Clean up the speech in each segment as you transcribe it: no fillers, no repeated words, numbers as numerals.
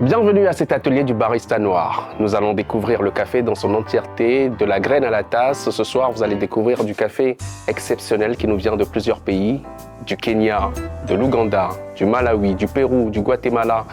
Bienvenue à cet atelier du barista noir. Nous allons découvrir le café dans son entièreté, de la graine à la tasse. Ce soir, vous allez découvrir du café exceptionnel qui nous vient de plusieurs pays, du Kenya, de l'Ouganda, du Malawi, du Pérou, du Guatemala,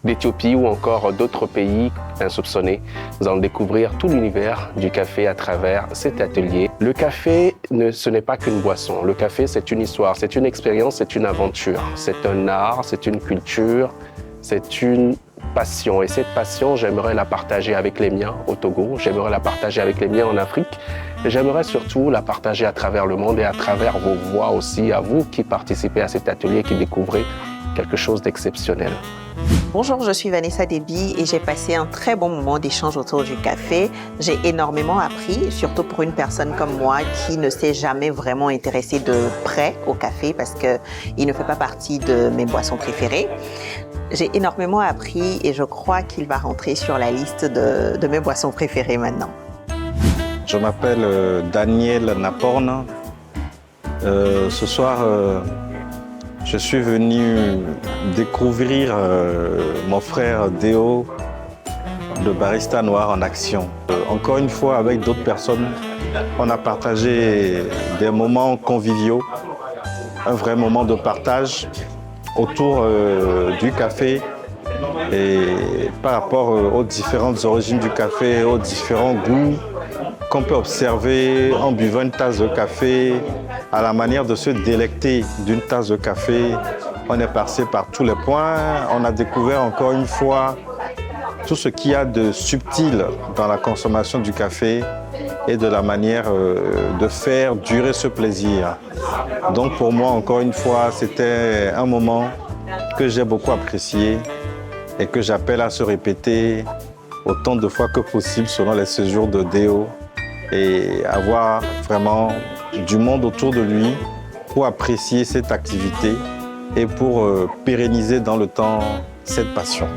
d'Éthiopie ou encore d'autres pays insoupçonnés. Nous allons découvrir tout l'univers du café à travers cet atelier. Le café, ce n'est pas qu'une boisson. Le café, c'est une histoire, c'est une expérience, c'est une aventure. C'est un art, c'est une culture, c'est une passion. Et cette passion, j'aimerais la partager avec les miens au Togo, j'aimerais la partager avec les miens en Afrique, et j'aimerais surtout la partager à travers le monde et à travers vos voix aussi, à vous qui participez à cet atelier, qui découvrez quelque chose d'exceptionnel. Bonjour, je suis Vanessa Déby et j'ai passé un très bon moment d'échange autour du café. J'ai énormément appris, surtout pour une personne comme moi qui ne s'est jamais vraiment intéressée de près au café parce qu'il ne fait pas partie de mes boissons préférées. J'ai énormément appris et je crois qu'il va rentrer sur la liste de mes boissons préférées maintenant. Je m'appelle Daniel Naporne. Ce soir, je suis venu découvrir mon frère Déo, le barista noir en action. Encore une fois, avec d'autres personnes, on a partagé des moments conviviaux, un vrai moment de partage autour du café et par rapport aux différentes origines du café, aux différents goûts qu'on peut observer en buvant une tasse de café, à la manière de se délecter d'une tasse de café. On est passé par tous les points, on a découvert encore une fois tout ce qu'il y a de subtil dans la consommation du café et de la manière de faire durer ce plaisir. Donc pour moi, encore une fois, c'était un moment que j'ai beaucoup apprécié et que j'appelle à se répéter autant de fois que possible selon les séjours de Déo et avoir vraiment du monde autour de lui pour apprécier cette activité et pour pérenniser dans le temps cette passion.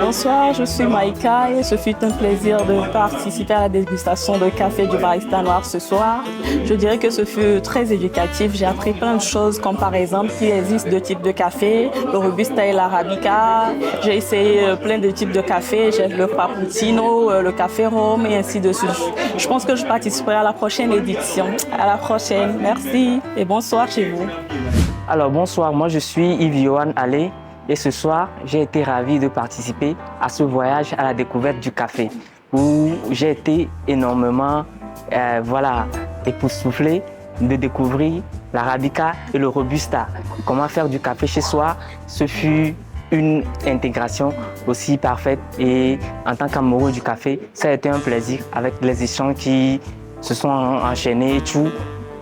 Bonsoir, je suis Maïka et ce fut un plaisir de participer à la dégustation de café du barista noir ce soir. Je dirais que ce fut très éducatif. J'ai appris plein de choses comme par exemple qu'il existe deux types de café, le Robusta et l'Arabica. J'ai essayé plein de types de café, j'ai le Frappuccino, le café Rome et ainsi de suite. Je pense que je participerai à la prochaine édition. À la prochaine, merci et bonsoir chez vous. Alors bonsoir, moi je suis Yves-Johan Allé. Et ce soir, j'ai été ravi de participer à ce voyage à la découverte du café où j'ai été énormément époustouflé de découvrir l'Arabica et le Robusta. Comment faire du café chez soi, ce fut une intégration aussi parfaite et en tant qu'amoureux du café, ça a été un plaisir avec les échanges qui se sont enchaînés et tout.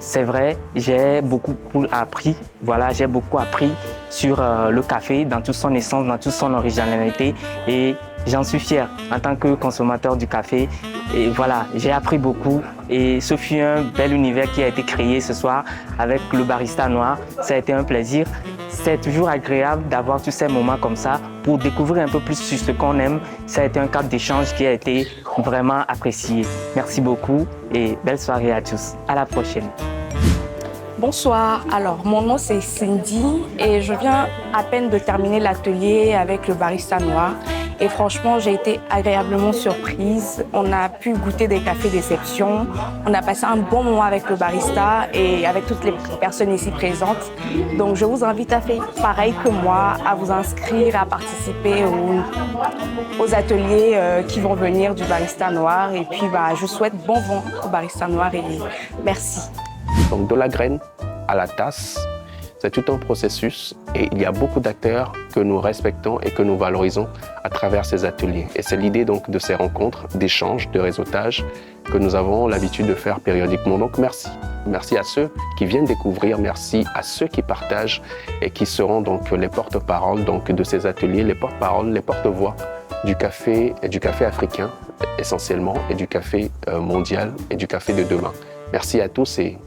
C'est vrai, j'ai beaucoup appris. Voilà, j'ai beaucoup appris sur le café dans toute son essence, dans toute son originalité et j'en suis fier en tant que consommateur du café. Et voilà, j'ai appris beaucoup et ce fut un bel univers qui a été créé ce soir avec le barista noir. Ça a été un plaisir. C'est toujours agréable d'avoir tous ces moments comme ça pour découvrir un peu plus sur ce qu'on aime. Ça a été un cadre d'échange qui a été vraiment apprécié. Merci beaucoup et belle soirée à tous. À la prochaine. Bonsoir, alors mon nom c'est Cindy et je viens à peine de terminer l'atelier avec le barista noir et franchement j'ai été agréablement surprise. On a pu goûter des cafés d'exception, on a passé un bon moment avec le barista et avec toutes les personnes ici présentes. Donc je vous invite à faire pareil que moi, à vous inscrire, à participer aux ateliers qui vont venir du barista noir et puis je souhaite bon vent au barista noir et merci. Donc de la graine à la tasse, c'est tout un processus et il y a beaucoup d'acteurs que nous respectons et que nous valorisons à travers ces ateliers. Et c'est l'idée donc de ces rencontres, d'échanges, de réseautage que nous avons l'habitude de faire périodiquement. Donc merci. Merci à ceux qui viennent découvrir, merci à ceux qui partagent et qui seront donc les porte-paroles donc de ces ateliers, les porte-paroles, les porte-voix du café africain essentiellement et du café mondial et du café de demain. Merci à tous et